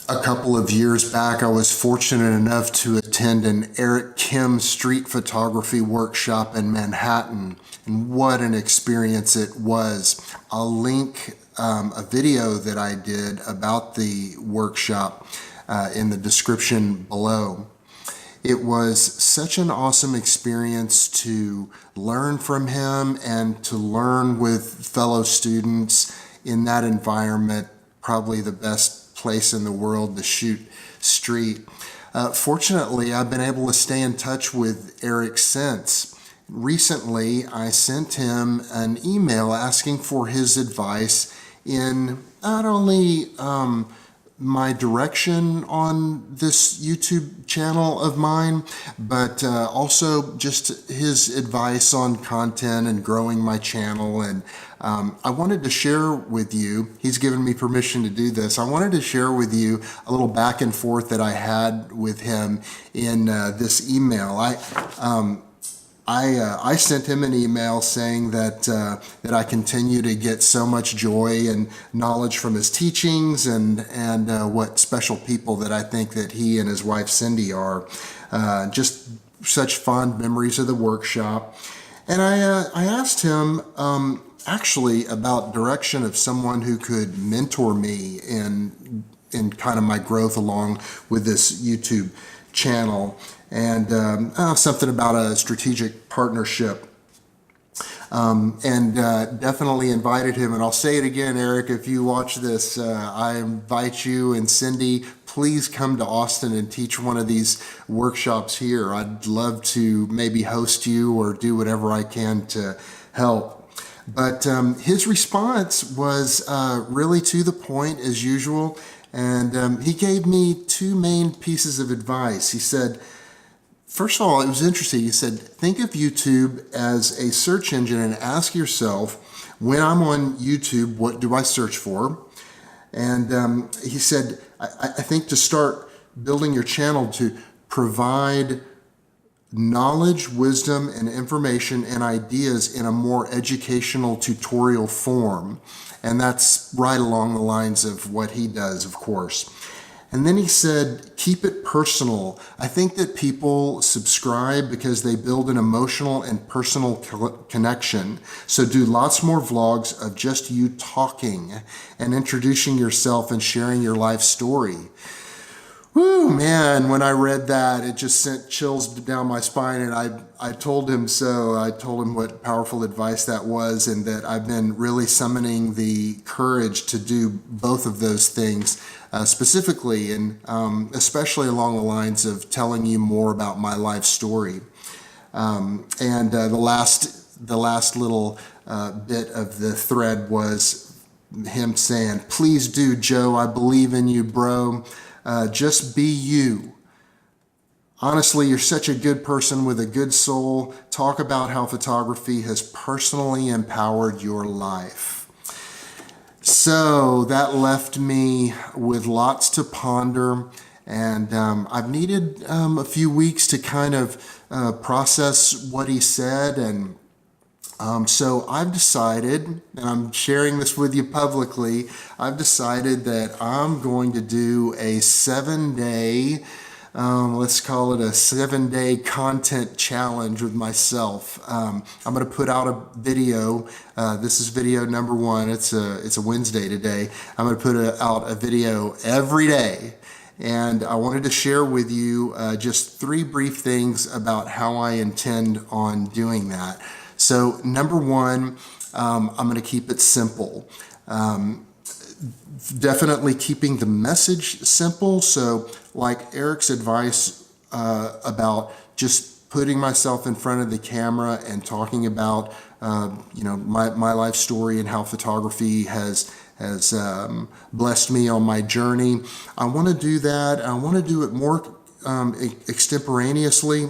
A couple of years back, I was fortunate enough to attend an Eric Kim street photography workshop in Manhattan, and what an experience it was. I'll link a video that I did about the workshop in the description below. It was such an awesome experience to learn from him and to learn with fellow students in that environment, probably the best place in the world to shoot street. Fortunately, I've been able to stay in touch with Eric since. Recently, I sent him an email asking for his advice in not only my direction on this YouTube channel of mine, but also just his advice on content and growing my channel. And I wanted to share with you, he's given me permission to do this, I wanted to share with you a little back and forth that I had with him in this email. I sent him an email saying that I continue to get so much joy and knowledge from his teachings, and what special people that I think that he and his wife Cindy are. Just such fond memories of the workshop. And I asked him actually about direction of someone who could mentor me in kind of my growth along with this YouTube channel, and something about a strategic partnership. Definitely invited him. And I'll say it again, Eric, if you watch this, I invite you and Cindy, please come to Austin and teach one of these workshops here. I'd love to maybe host you or do whatever I can to help. But his response was really to the point as usual. And he gave me two main pieces of advice. He said, first of all, it was interesting. He said, think of YouTube as a search engine and ask yourself, when I'm on YouTube, what do I search for? And he said, I think to start building your channel to provide knowledge, wisdom, and information and ideas in a more educational tutorial form. And that's right along the lines of what he does, of course. And then he said, keep it personal. I think that people subscribe because they build an emotional and personal connection. So do lots more vlogs of just you talking and introducing yourself and sharing your life story. Woo, man, when I read that, it just sent chills down my spine, and I told him so. I told him what powerful advice that was, and that I've been really summoning the courage to do both of those things, specifically, and especially along the lines of telling you more about my life story. The last little bit of the thread was him saying, please do, Joe, I believe in you, bro. Just be you. Honestly, you're such a good person with a good soul. Talk about how photography has personally empowered your life. So that left me with lots to ponder, and I've needed a few weeks to kind of process what he said, and so I've decided, and I'm sharing this with you publicly, I've decided that I'm going to do a 7-day, let's call it a 7-day content challenge with myself. I'm going to put out a video. This is video number 1. It's a Wednesday today. I'm going to put out a video every day. And I wanted to share with you just 3 brief things about how I intend on doing that. So number 1, I'm going to keep it simple. Definitely keeping the message simple. So like Eric's advice about just putting myself in front of the camera and talking about my life story and how photography has blessed me on my journey. I want to do that. I want to do it more extemporaneously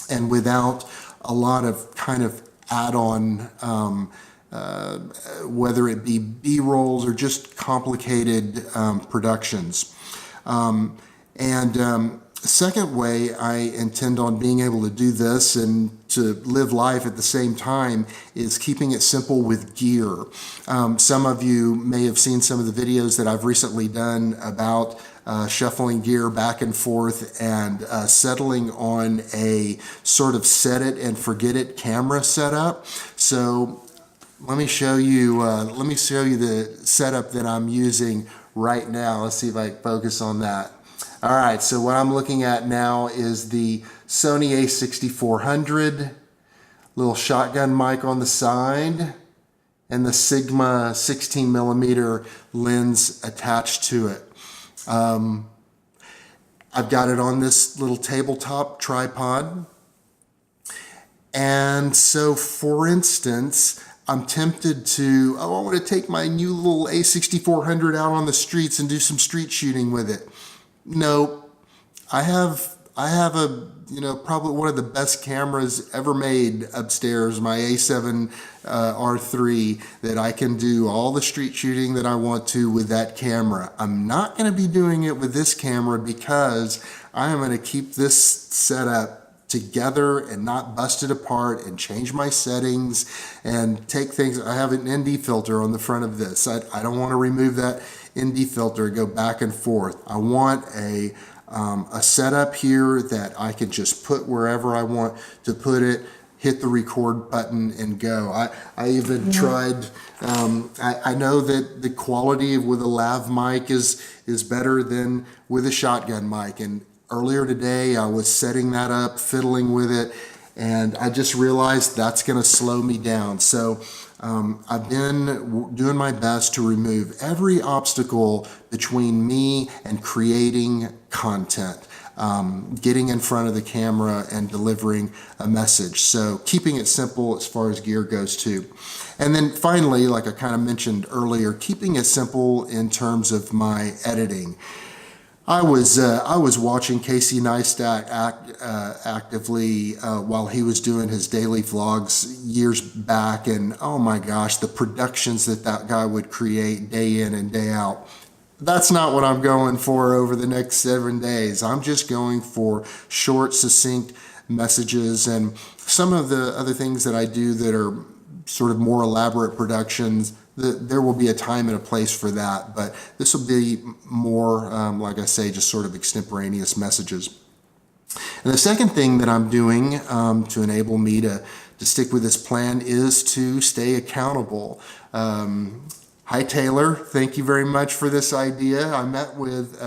and without a lot of kind of add-on, whether it be B-rolls or just complicated productions. Second way I intend on being able to do this and to live life at the same time is keeping it simple with gear. Some of you may have seen some of the videos that I've recently done about shuffling gear back and forth and settling on a sort of set it and forget it camera setup. So let me show you the setup that I'm using right now. Let's see if I can focus on that. All right, so what I'm looking at now is the Sony a6400, little shotgun mic on the side, and the Sigma 16 millimeter lens attached to it. I've got it on this little tabletop tripod. And so, for instance, I'm tempted to, I want to take my new little a6400 out on the streets and do some street shooting with it. No, I have a, probably one of the best cameras ever made upstairs, my A7 R3, that I can do all the street shooting that I want to with that camera. I'm not going to be doing it with this camera because I am going to keep this setup together and not bust it apart and change my settings and take things. I have an ND filter on the front of this. I don't want to remove that ND filter and go back and forth. I want a setup here that I can just put wherever I want to put it, hit the record button and go. I even tried, I know that the quality with a lav mic is better than with a shotgun mic. And earlier today, I was setting that up, fiddling with it, and I just realized that's going to slow me down. So I've been doing my best to remove every obstacle between me and creating content, getting in front of the camera and delivering a message. So keeping it simple as far as gear goes too. And then finally, like I kind of mentioned earlier, keeping it simple in terms of my editing. I was watching Casey Neistat actively while he was doing his daily vlogs years back, and oh my gosh, the productions that guy would create day in and day out. That's not what I'm going for over the next 7 days. I'm just going for short, succinct messages, and some of the other things that I do that are sort of more elaborate productions, there will be a time and a place for that, but this will be more, like I say, just sort of extemporaneous messages. And the second thing that I'm doing to enable me to stick with this plan is to stay accountable. Hi, Taylor. Thank you very much for this idea. I met with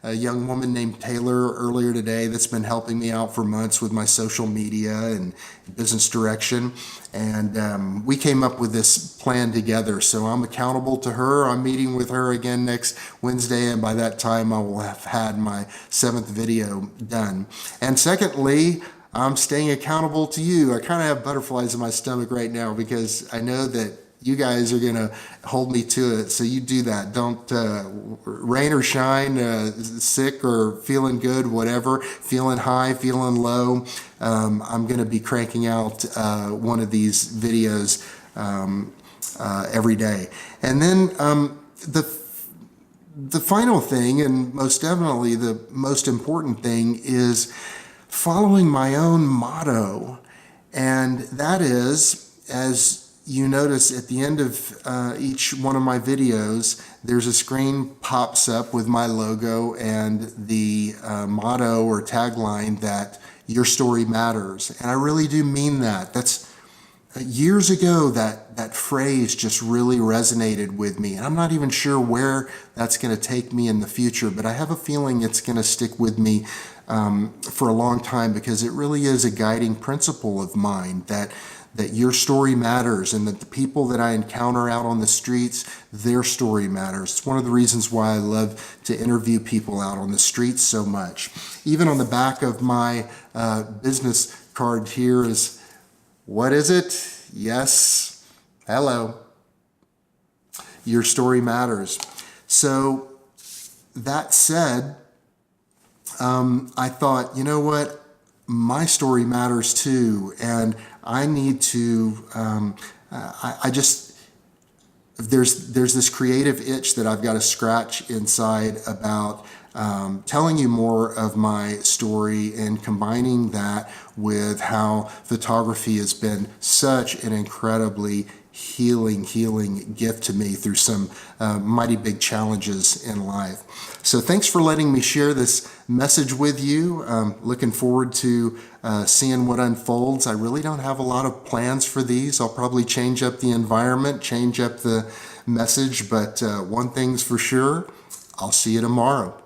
a young woman named Taylor earlier today that's been helping me out for months with my social media and business direction. And we came up with this plan together. So I'm accountable to her. I'm meeting with her again next Wednesday. And by that time, I will have had my 7th video done. And secondly, I'm staying accountable to you. I kind of have butterflies in my stomach right now because I know that you guys are going to hold me to it. So you do that. Don't, rain or shine, sick or feeling good, whatever, feeling high, feeling low. I'm going to be cranking out one of these videos every day. And then the final thing, and most definitely the most important thing, is following my own motto. And that is, as you notice at the end of each one of my videos, there's a screen pops up with my logo and the motto or tagline that your story matters. And I really do mean that. That's years ago that phrase just really resonated with me. And I'm not even sure where that's going to take me in the future, but I have a feeling it's going to stick with me for a long time, because it really is a guiding principle of mine that your story matters, and that the people that I encounter out on the streets, their story matters. It's one of the reasons why I love to interview people out on the streets so much. Even on the back of my business card here is, what is it? Yes, hello. Your story matters. So that said, I thought, you know what? My story matters too, and I need to, there's this creative itch that I've got to scratch inside about telling you more of my story and combining that with how photography has been such an incredibly healing gift to me through some mighty big challenges in life. So thanks for letting me share this message with you. Looking forward to seeing what unfolds. I really don't have a lot of plans for these. I'll probably change up the environment, change up the message, but one thing's for sure, I'll see you tomorrow.